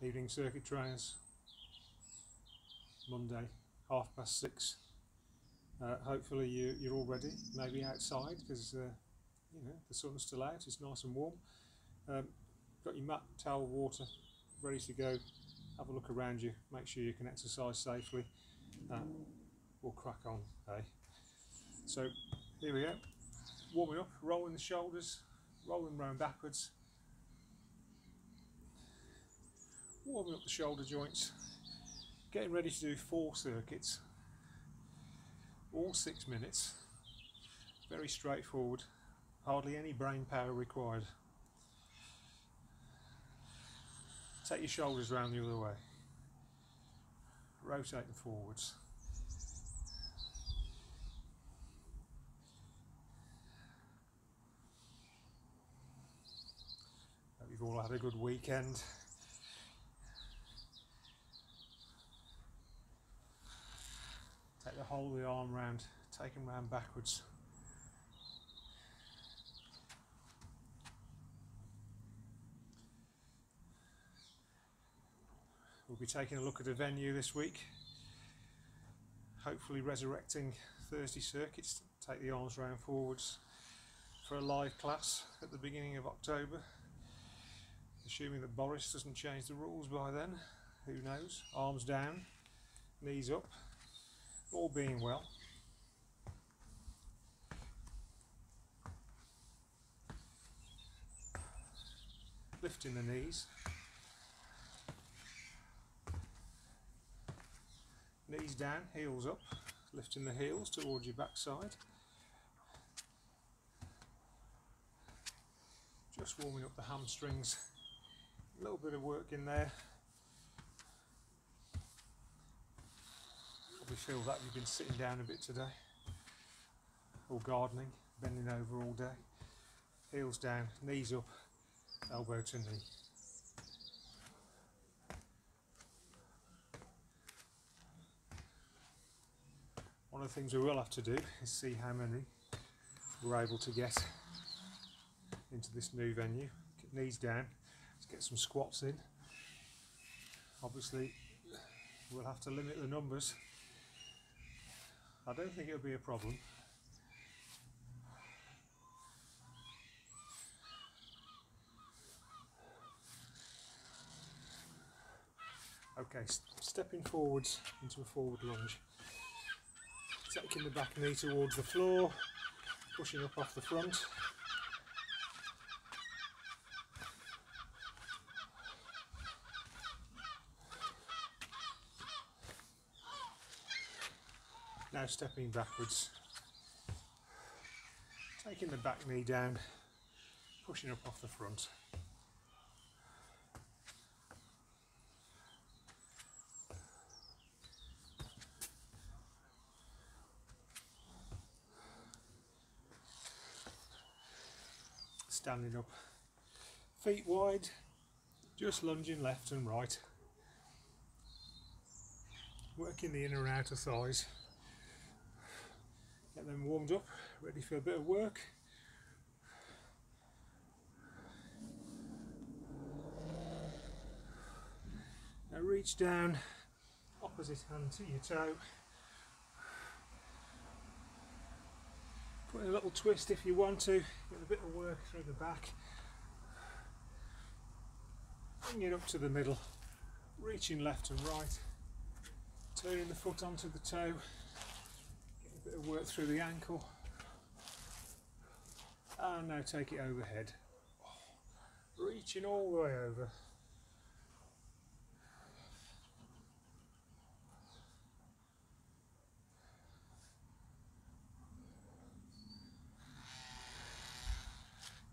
Evening circuit trainers, Monday, 6:30. Hopefully you're all ready, maybe outside because you know, the sun's still out, it's nice and warm. Got your mat, towel, water ready to go. Have a look around you, make sure you can exercise safely. We'll crack on, eh? So here we go, warming up, rolling the shoulders, rolling round backwards, warming up the shoulder joints, getting ready to do 4 circuits, all 6 minutes, very straightforward, hardly any brain power required. Take your shoulders round the other way, rotate them forwards. Hope you've all had a good weekend. Take the whole of the arm round, take them round backwards. We'll be taking a look at a venue this week, hopefully resurrecting Thursday circuits, take the arms round forwards for a live class at the beginning of October. Assuming that Boris doesn't change the rules by then, who knows? Arms down, knees up, all being well. Lifting the knees. Knees down, heels up, lifting the heels towards your backside. Just warming up the hamstrings. A little bit of work in there. Probably feel that you've been sitting down a bit today, or gardening, bending over all day. Heels down, knees up, elbow to knee. One of the things we will have to do is see how many we're able to get into this new venue. Get knees down, let's get some squats in. Obviously we'll have to limit the numbers. I don't think it'll be a problem. Okay, stepping forwards into a forward lunge. Taking the back knee towards the floor, pushing up off the front. Now stepping backwards, taking the back knee down, pushing up off the front. Standing up, feet wide, just lunging left and right. Working the inner and outer thighs. Get them warmed up, ready for a bit of work. Now reach down, opposite hand to your toe. Put in a little twist if you want to, get a bit of work through the back. Bring it up to the middle, reaching left and right. Turning the foot onto the toe. Get a bit of work through the ankle. And now take it overhead. Reaching all the way over.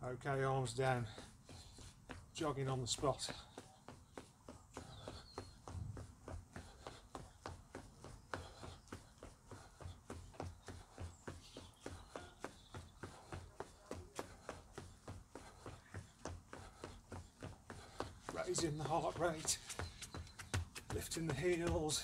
Okay, arms down, jogging on the spot. Raising the heart rate, lifting the heels.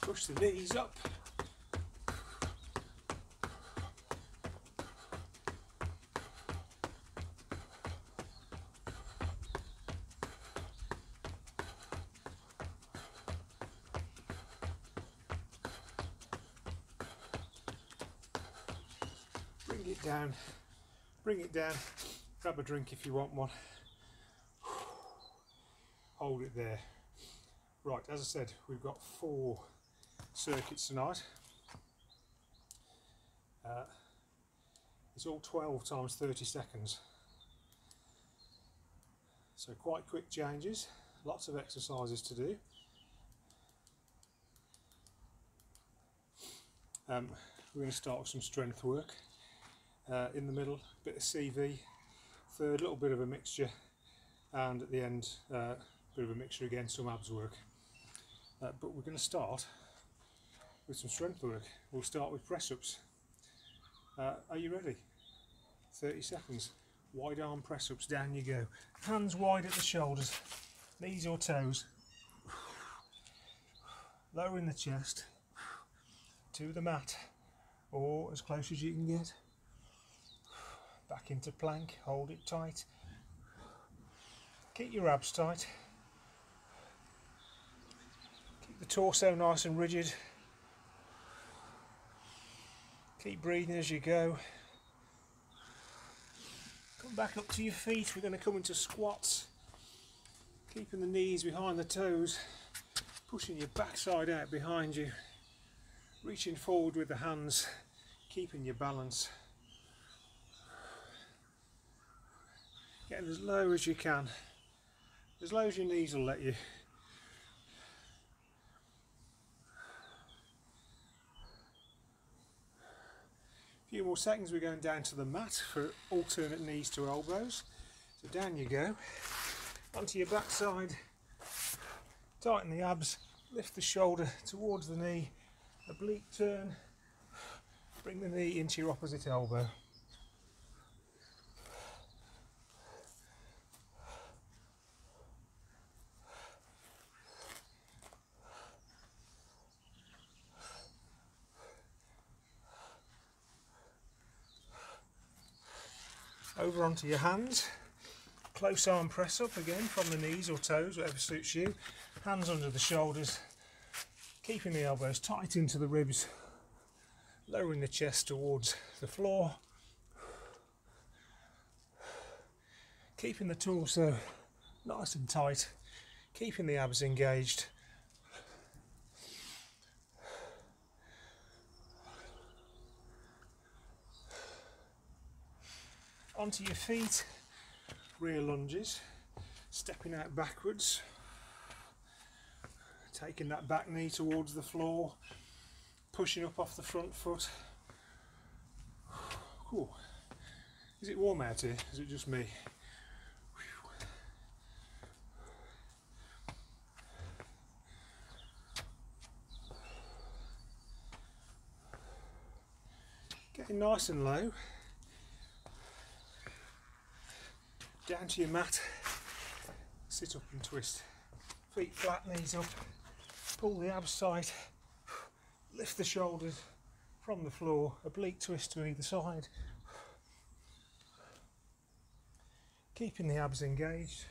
Push the knees up. Bring it down, grab a drink if you want one, hold it there. Right, as I said, we've got 4 circuits tonight. It's all 12 times 30 seconds, so quite quick changes, lots of exercises to do. We're going to start with some strength work. In the middle, a bit of CV, third, a little bit of a mixture, and at the end, a bit of a mixture again, some abs work. But we're going to start with some strength work. We'll start with press-ups. Are you ready? 30 seconds. Wide arm press-ups, down you go. Hands wide at the shoulders, knees or toes. Lowering the chest to the mat, or as close as you can get. Back into plank, hold it tight. Keep your abs tight. Keep the torso nice and rigid. Keep breathing as you go. Come back up to your feet. We're going to come into squats. Keeping the knees behind the toes. Pushing your backside out behind you. Reaching forward with the hands. Keeping your balance. Getting as low as you can, as low as your knees will let you. A few more seconds, we're going down to the mat for alternate knees to elbows. So down you go, onto your backside, tighten the abs, lift the shoulder towards the knee, oblique turn, bring the knee into your opposite elbow. Over onto your hands, close arm press up again from the knees or toes, whatever suits you. Hands under the shoulders, keeping the elbows tight into the ribs, lowering the chest towards the floor, keeping the torso nice and tight, keeping the abs engaged. Onto your feet, rear lunges, stepping out backwards, taking that back knee towards the floor, pushing up off the front foot. Ooh. Is it warm out here? Is it just me? Getting nice and low. Down to your mat, sit up and twist, feet flat, knees up, pull the abs tight, lift the shoulders from the floor, oblique twist to either side, keeping the abs engaged.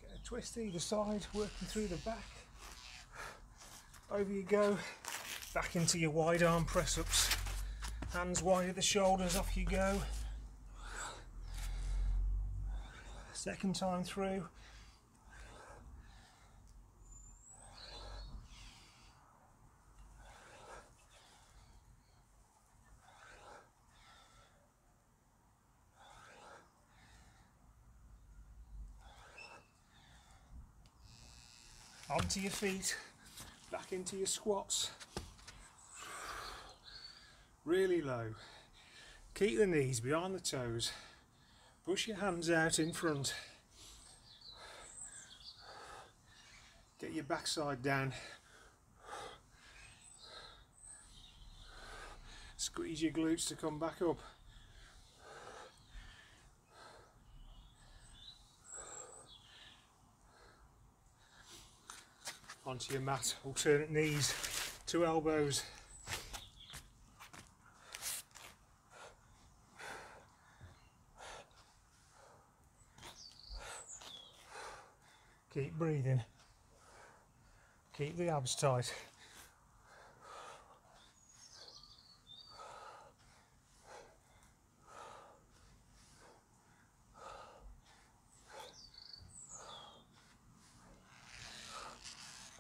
Get a twist either side, working through the back. Over you go, back into your wide arm press ups, hands wide at the shoulders, off you go. Second time through. Onto your feet. Back into your squats, really low. Keep the knees behind the toes, push your hands out in front, get your backside down, squeeze your glutes to come back up. onto your mat, alternate knees to elbows. Keep breathing, keep the abs tight.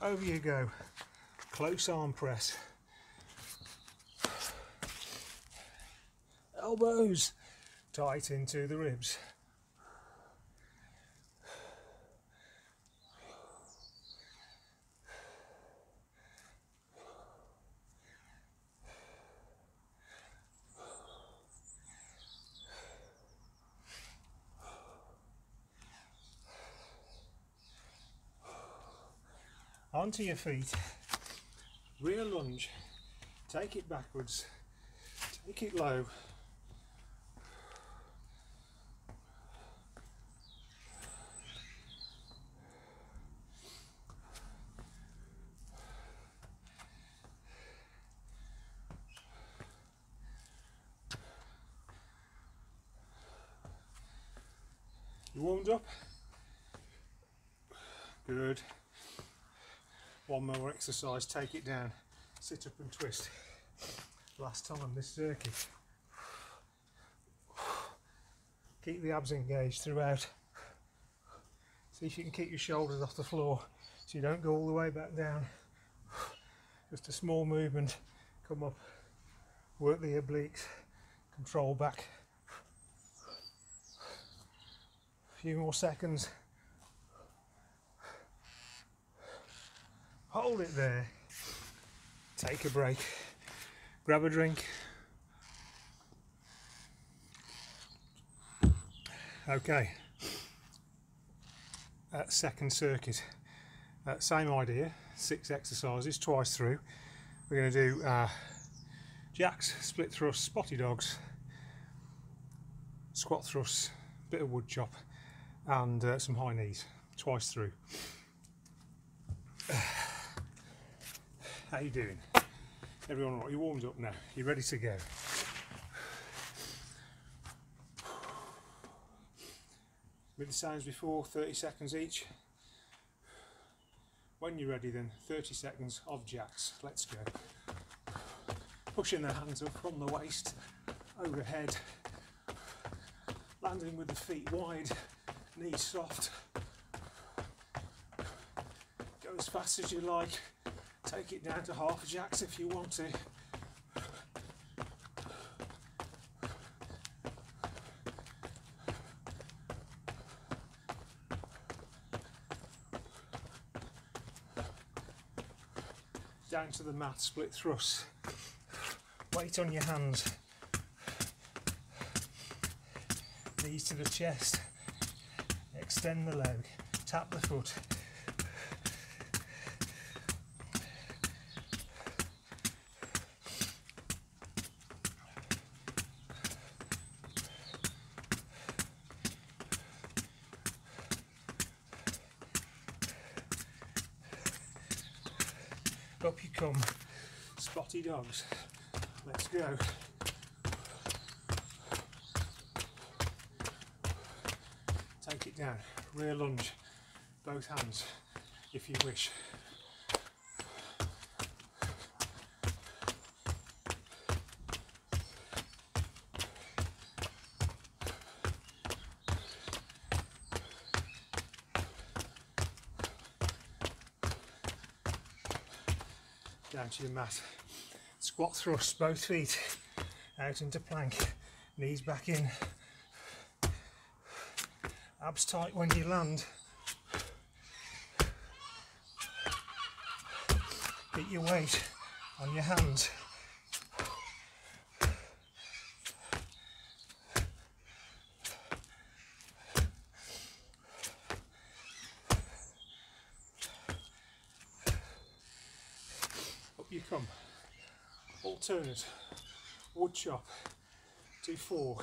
Over you go, close arm press. Elbows tight into the ribs. Onto your feet, rear lunge, take it backwards, take it low. You warmed up? Good. One more exercise, take it down, sit up and twist. Last time this circuit. Keep the abs engaged throughout. See if you can keep your shoulders off the floor so you don't go all the way back down. Just a small movement, come up, work the obliques, control back. A few more seconds. Hold it there, take a break, grab a drink. Okay, second circuit, same idea, 6 exercises twice through. We're going to do jacks, split thrusts, spotty dogs, squat thrusts, bit of wood chop and some high knees twice through. How you doing? Everyone all right? You warmed up now? You ready to go? With the same as before, 30 seconds each. When you're ready then, 30 seconds of jacks. Let's go. Pushing the hands up from the waist, overhead. Landing with the feet wide, knees soft. Go as fast as you like. Take it down to half jacks if you want to. Down to the mat, split thrusts. Weight on your hands. Knees to the chest. Extend the leg. Tap the foot. Up you come, spotty dogs. Let's go. Take it down, rear lunge, both hands if you wish. Down to your mat. Squat thrusts, both feet out into plank, knees back in. Abs tight when you land. Keep your weight on your hands. You come. Alternate wood chop, do 4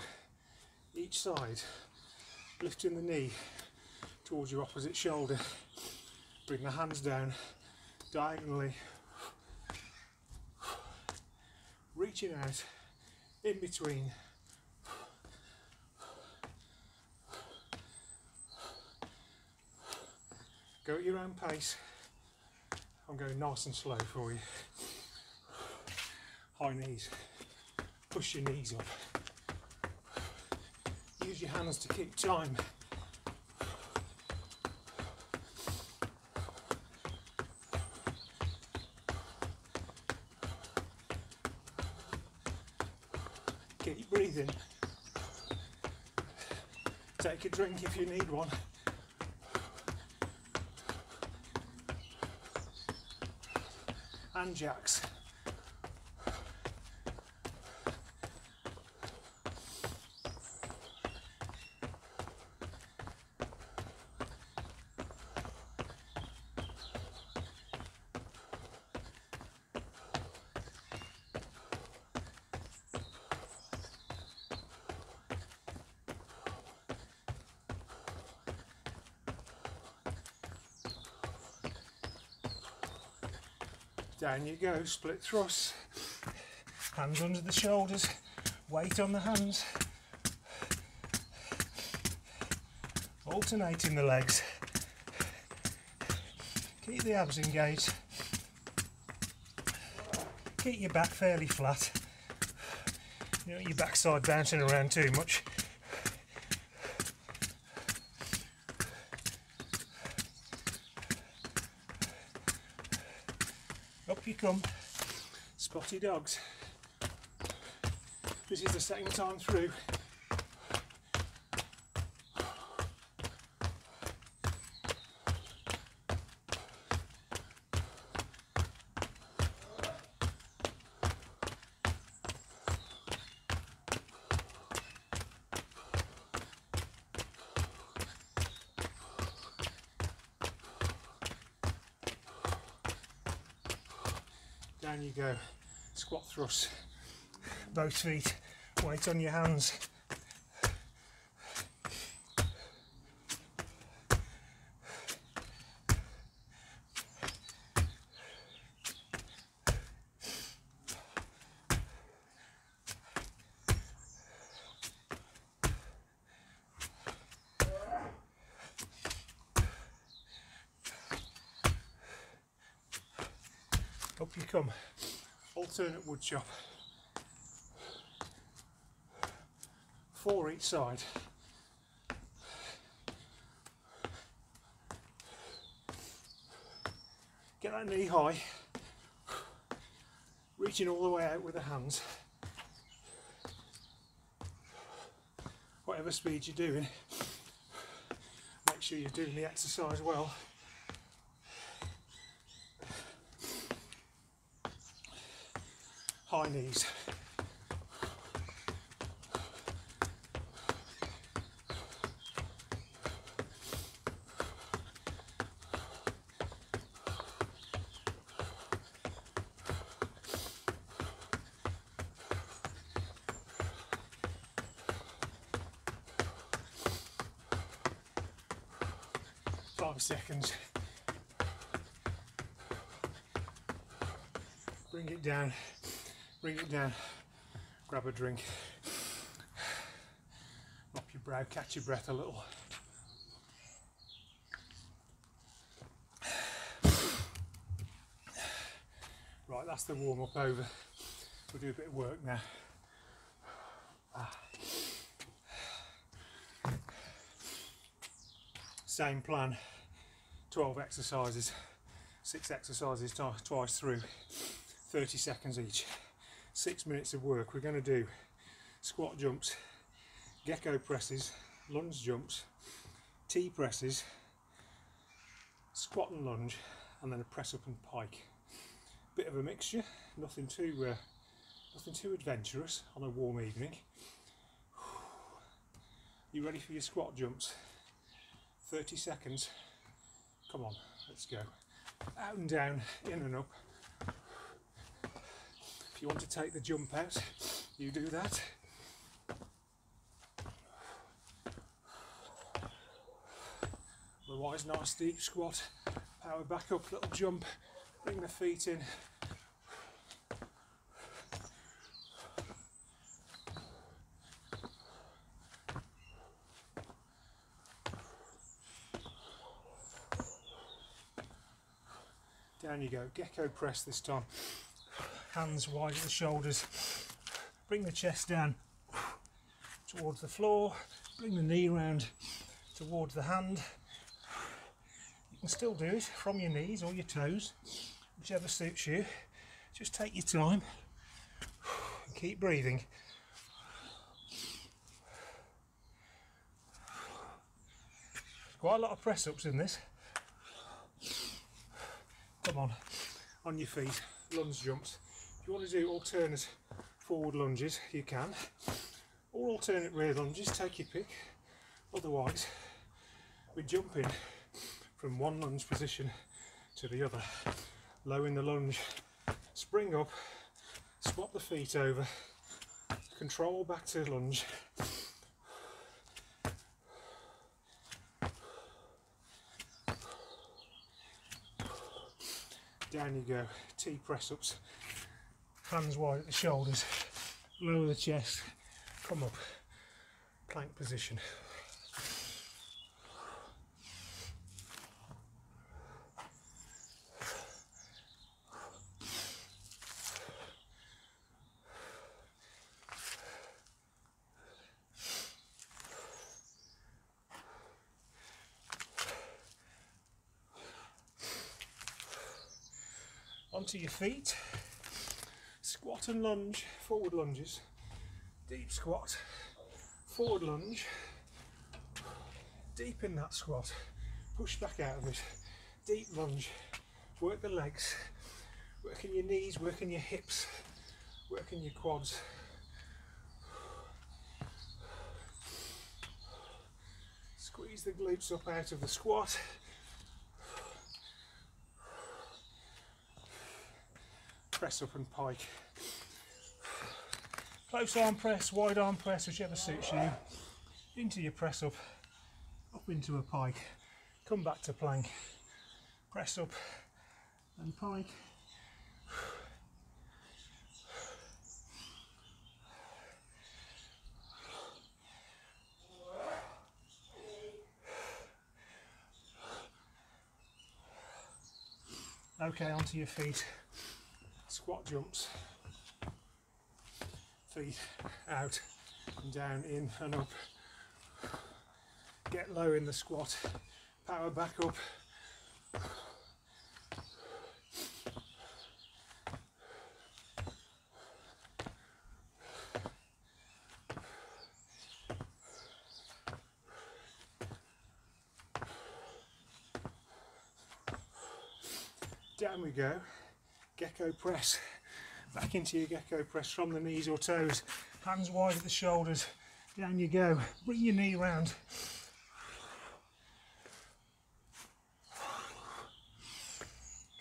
each side, lifting the knee towards your opposite shoulder, bring the hands down, diagonally, reaching out in between. Go at your own pace. I'm going nice and slow for you. High knees. Push your knees up. Use your hands to keep time. Keep breathing. Take a drink if you need one. And jacks. Down you go, split thrusts, hands under the shoulders, weight on the hands, alternating the legs, keep the abs engaged, keep your back fairly flat, you don't want your backside bouncing around too much. Up you come, spotty dogs. This is the second time through. Down you go, squat thrust, both feet, weight on your hands. Up you come, alternate wood chop, 4 each side. Get that knee high, reaching all the way out with the hands. Whatever speed you're doing, make sure you're doing the exercise well. High knees. Five seconds. Bring it down. Bring it down, grab a drink, mop your brow, catch your breath a little. Right, that's the warm up over. We'll do a bit of work now. Same plan, 12 exercises, 6 exercises twice through, 30 seconds each. 6 minutes of work. We're going to do squat jumps, gecko presses, lunge jumps, T presses, squat and lunge, and then a press up and pike. Bit of a mixture, nothing too adventurous on a warm evening. You ready for your squat jumps? 30 seconds. Come on, let's go. Out and down, in and up. If you want to take the jump out, you do that. Otherwise, nice deep squat, power back up, little jump, Bring the feet in. Down you go, gecko press this time. Hands wide at the shoulders. Bring the chest down towards the floor. Bring the knee round towards the hand. You can still do it from your knees or your toes, whichever suits you. Just take your time and keep breathing. Quite a lot of press ups in this. Come on your feet, lunge jumps. If you want to do alternate forward lunges, you can. Or alternate rear lunges, take your pick. Otherwise, we're jumping from one lunge position to the other. Low in the lunge, spring up, swap the feet over, control back to lunge. Down you go, T press ups, hands wide at the shoulders, lower the chest, come up, plank position. Onto your feet, squat and lunge, forward lunges, deep squat, forward lunge, deep in that squat, push back out of it, deep lunge, work the legs, working your knees, working your hips, working your quads. Squeeze the glutes up out of the squat. Press up and pike. Close arm press, wide arm press, whichever suits you. Into your press up into a pike. Come back to plank. Press up and pike. Okay, onto your feet. Squat jumps, feet out and down, in and up. Get low in the squat, power back up. Down we go. Gecko press, back into your gecko press from the knees or toes, hands wide at the shoulders, down you go, bring your knee round.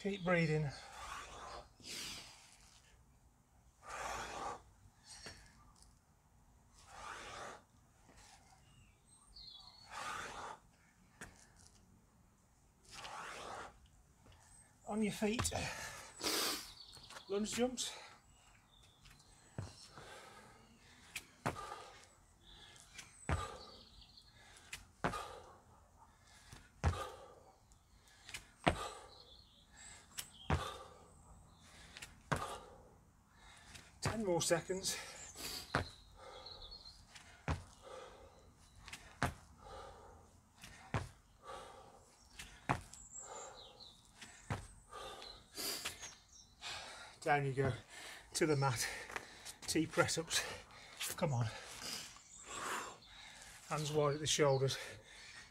Keep breathing. On your feet. Lunge jumps. Ten more seconds. Down you go to the mat. T press ups. Come on. Hands wide at the shoulders.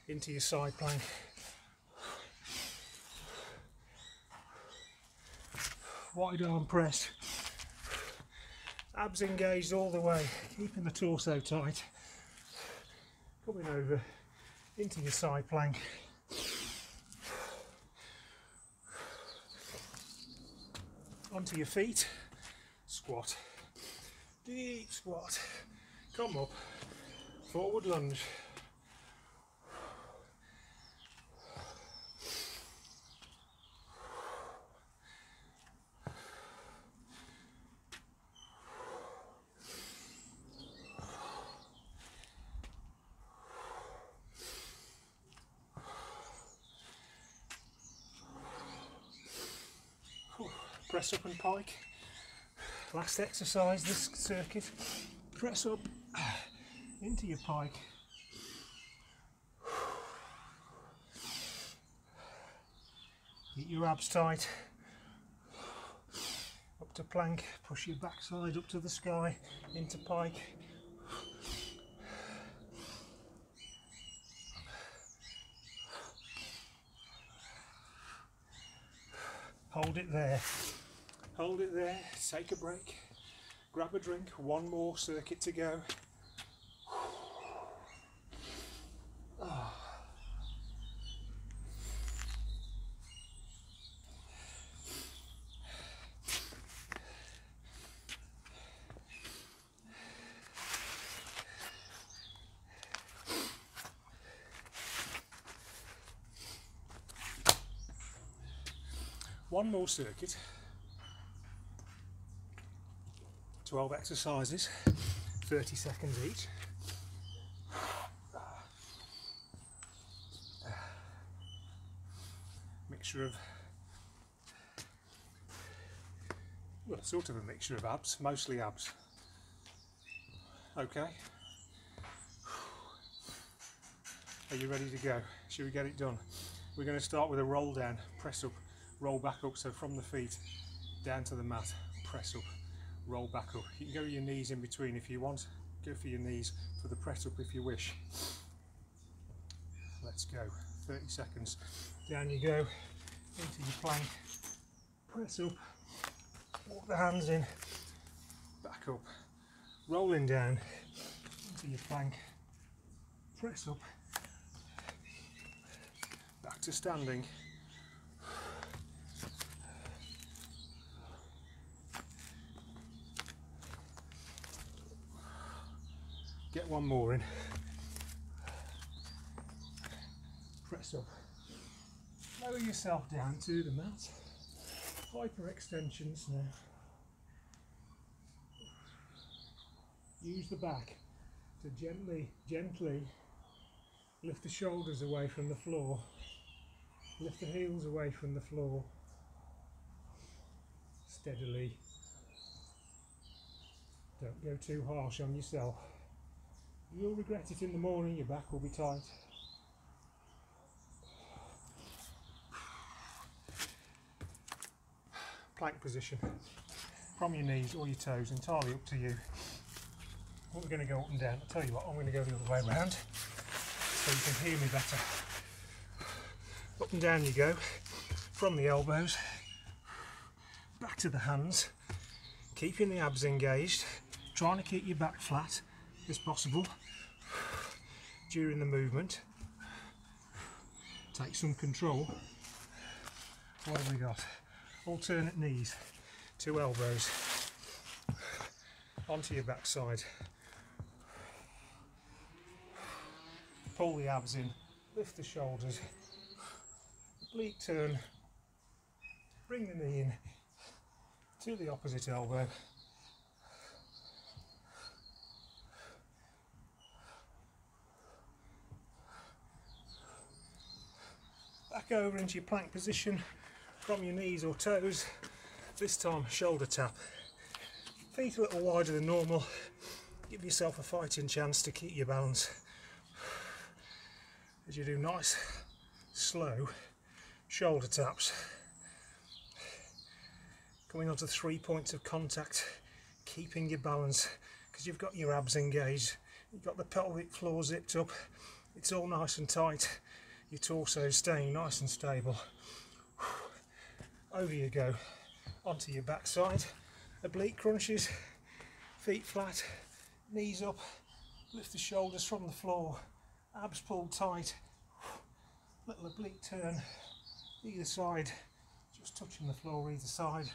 Into your side plank. Wide arm press. Abs engaged all the way. Keeping the torso tight. Coming over into your side plank. Onto your feet, squat, deep squat, come up, forward lunge, press up and pike. Last exercise this circuit. Press up into your pike. Keep your abs tight. Up to plank, push your backside up to the sky, into pike. Hold it there. Hold it there, take a break, grab a drink, one more circuit to go. One more circuit, 12 exercises, 30 seconds each. Mixture of, well, sort of a mixture of abs, mostly abs. Okay. Are you ready to go? Should we get it done? We're going to start with a roll down, press up, roll back up, so from the feet down to the mat, press up, roll back up. You can go with your knees in between if you want, go for your knees for the press up if you wish. Let's go, 30 seconds. Down you go, into your plank, press up, walk the hands in, back up, rolling down, into your plank, press up, back to standing. Get one more in. Press up. Lower yourself down to the mat. Hyperextensions now. Use the back to gently lift the shoulders away from the floor. Lift the heels away from the floor. Steadily. Don't go too harsh on yourself. You'll regret it in the morning, your back will be tight. Plank position. From your knees or your toes, entirely up to you. We're going to go up and down. I'll tell you what, I'm going to go the other way around so you can hear me better. Up and down you go, from the elbows, back to the hands, keeping the abs engaged, trying to keep your back flat as possible during the movement. Take some control. What have we got? Alternate knees, 2 elbows onto your backside. Pull the abs in, lift the shoulders, oblique turn, bring the knee in to the opposite elbow. Back over into your plank position from your knees or toes, this time shoulder tap. Feet a little wider than normal, give yourself a fighting chance to keep your balance. As you do nice, slow shoulder taps. Coming onto 3 points of contact, keeping your balance, because you've got your abs engaged, you've got the pelvic floor zipped up, it's all nice and tight. Your torso staying nice and stable. Over you go, onto your backside, oblique crunches, feet flat, knees up, lift the shoulders from the floor, abs pulled tight, little oblique turn, either side, just touching the floor either side.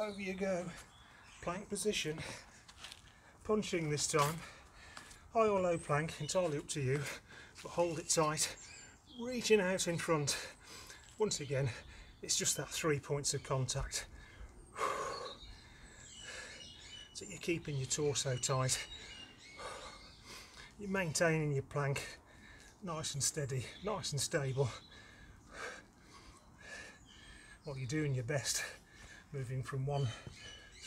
Over you go, plank position, punching this time, high or low plank, entirely up to you, but hold it tight, reaching out in front. Once again, it's just that 3 points of contact. so you're keeping your torso tight, you're maintaining your plank nice and steady, nice and stable, while you're doing your best moving from one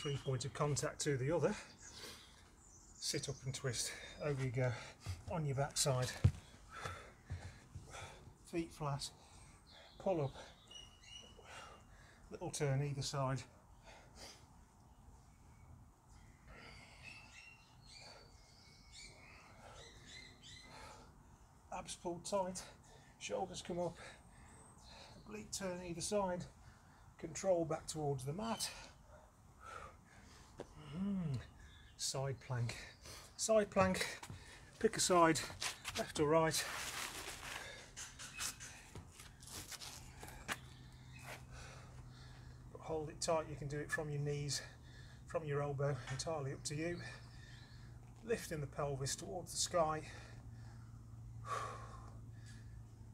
3-point of contact to the other. Sit up and twist, over you go, on your backside, feet flat, pull up, little turn either side, abs pulled tight, shoulders come up, oblique turn either side, control back towards the mat, side plank, pick a side, left or right, but hold it tight. You can do it from your knees, from your elbow, entirely up to you, lifting the pelvis towards the sky,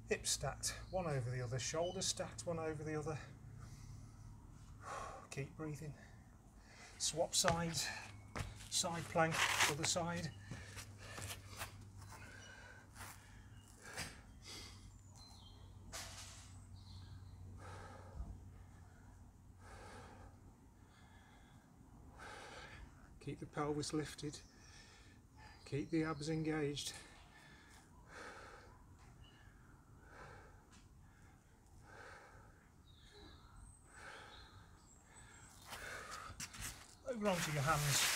hips stacked one over the other, shoulders stacked one over the other, keep breathing, swap sides, side plank, other side, keep the pelvis lifted, keep the abs engaged. Over onto your hands,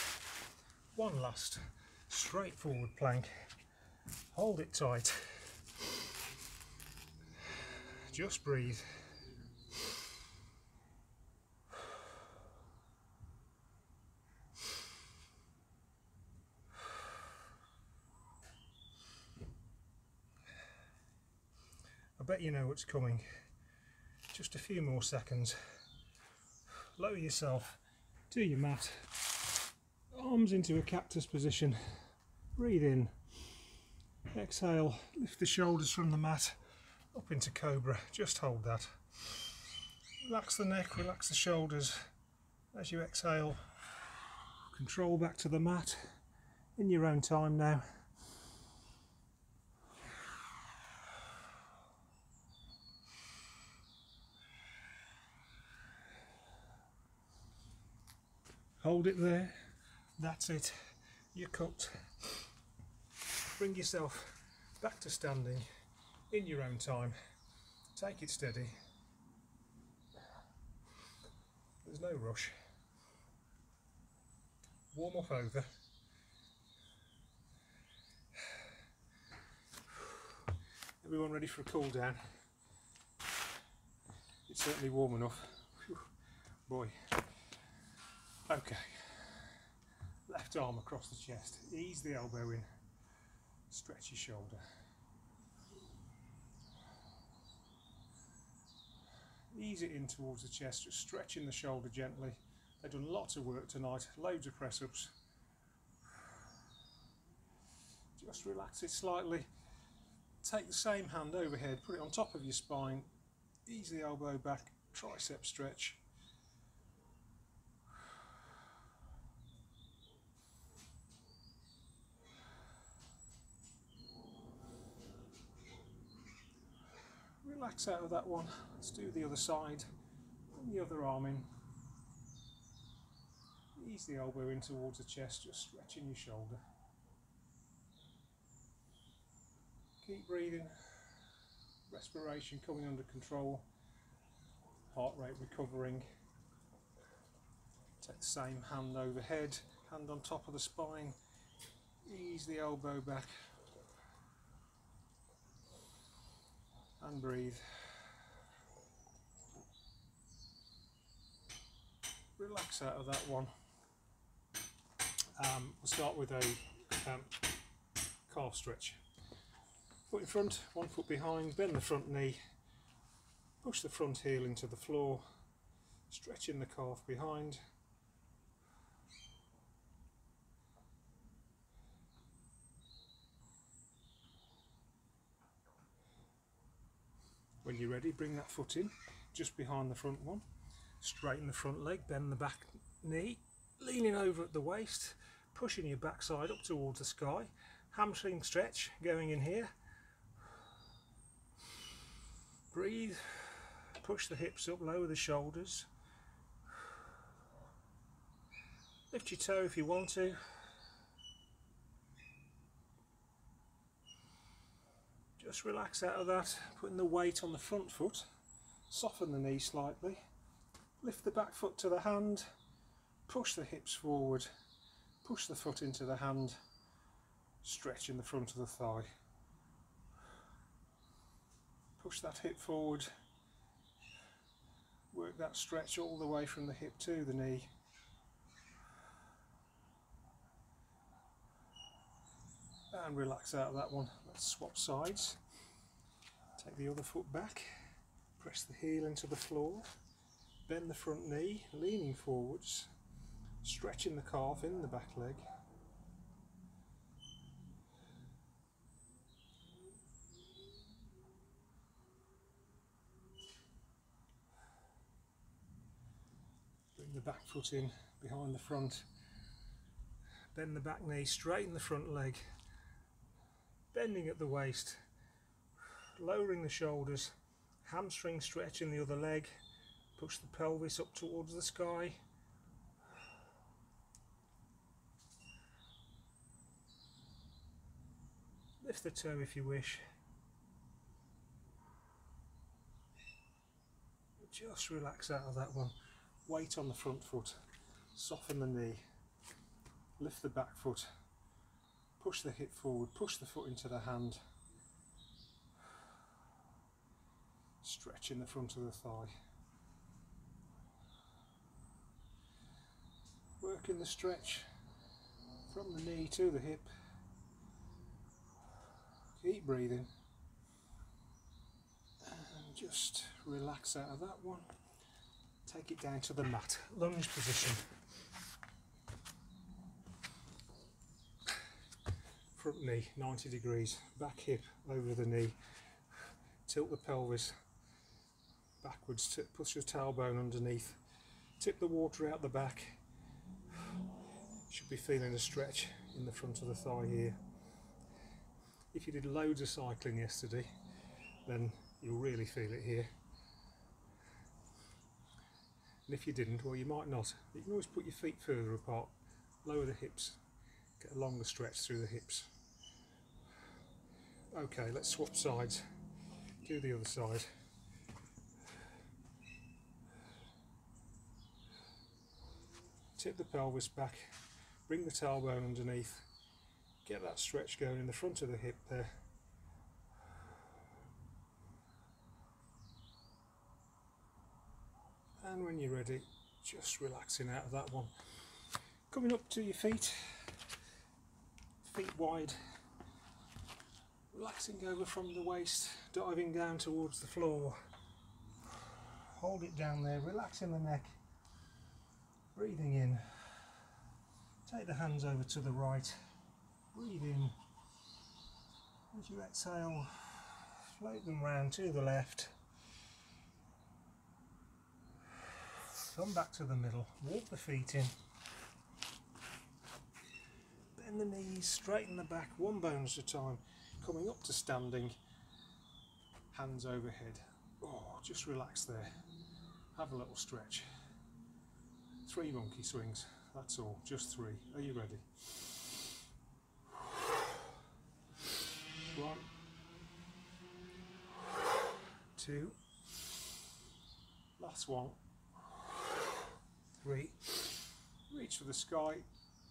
one last straightforward plank, hold it tight, just breathe. I bet you know what's coming. Just a few more seconds. Lower yourself to your mat, arms into a cactus position, breathe in, exhale, lift the shoulders from the mat up into cobra, just hold that. Relax the neck, relax the shoulders as you exhale, control back to the mat in your own time now. Hold it there, that's it, you're cooked. Bring yourself back to standing in your own time, take it steady, there's no rush. Warm up over. Everyone ready for a cool down? It's certainly warm enough. Whew. Boy. Okay, left arm across the chest, ease the elbow in, stretch your shoulder. Ease it in towards the chest, just stretching the shoulder gently. They've done lots of work tonight, loads of press ups. Just relax it slightly. Take the same hand overhead, put it on top of your spine, ease the elbow back, tricep stretch. Relax out of that one. Let's do the other side. Bring the other arm in. Ease the elbow in towards the chest, just stretching your shoulder. Keep breathing. Respiration coming under control. Heart rate recovering. Take the same hand overhead, hand on top of the spine. Ease the elbow back. And breathe. Relax out of that one. We'll start with a calf stretch. Foot in front, one foot behind, bend the front knee, push the front heel into the floor, stretching the calf behind. When you're ready, bring that foot in, just behind the front one, straighten the front leg, bend the back knee, leaning over at the waist, pushing your backside up towards the sky, hamstring stretch going in here. Breathe, push the hips up, lower the shoulders, lift your toe if you want to. Just relax out of that, putting the weight on the front foot, soften the knee slightly, lift the back foot to the hand, push the hips forward, push the foot into the hand, stretch in the front of the thigh. Push that hip forward, work that stretch all the way from the hip to the knee. And relax out of that one. Let's swap sides. Take the other foot back, press the heel into the floor, bend the front knee, leaning forwards, stretching the calf in the back leg. Bring the back foot in behind the front, bend the back knee, straighten the front leg, bending at the waist, lowering the shoulders, hamstring stretch in the other leg, push the pelvis up towards the sky. Lift the toe if you wish. Just relax out of that one. Weight on the front foot, soften the knee, lift the back foot, push the hip forward, push the foot into the hand, stretch in the front of the thigh. Working the stretch from the knee to the hip. Keep breathing and just relax out of that one. Take it down to the mat, lunge position. Front knee 90 degrees, back hip over the knee, tilt the pelvis backwards, push your tailbone underneath, tip the water out the back. Should be feeling a stretch in the front of the thigh here. If you did loads of cycling yesterday, then you'll really feel it here. And if you didn't, well, you might not. You can always put your feet further apart, lower the hips, get a longer stretch through the hips. Okay, let's swap sides, do the other side. Tip the pelvis back, bring the tailbone underneath, get that stretch going in the front of the hip there. And when you're ready, just relaxing out of that one. Coming up to your feet, feet wide, relaxing over from the waist, diving down towards the floor. Hold it down there, relaxing the neck, breathing in. Take the hands over to the right, breathe in. As you exhale, float them round to the left. Come back to the middle, walk the feet in. Bend the knees, straighten the back, one bone at a time. Coming up to standing, hands overhead. Oh, just relax there. Have a little stretch. 3 monkey swings, that's all, just 3. Are you ready? 1, 2, last one. 3. Reach for the sky,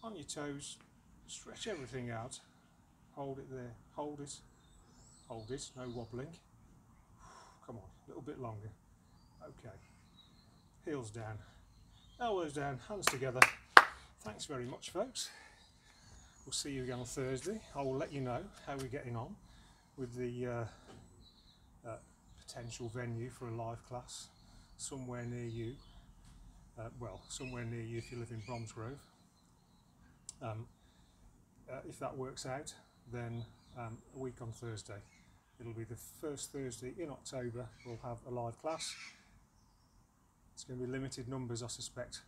on your toes, stretch everything out. Hold it there, hold it, no wobbling. Come on, a little bit longer. Okay, heels down, elbows down, hands together. Thanks very much, folks. We'll see you again on Thursday. I will let you know how we're getting on with the potential venue for a live class somewhere near you. Well, somewhere near you if you live in Bromsgrove. If that works out, then a week on Thursday. It'll be the first Thursday in October we'll have a live class. It's going to be limited numbers, I suspect,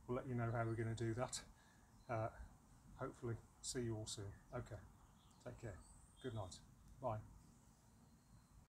we'll let you know how we're going to do that. Hopefully see you all soon. Okay, take care. Good night. Bye.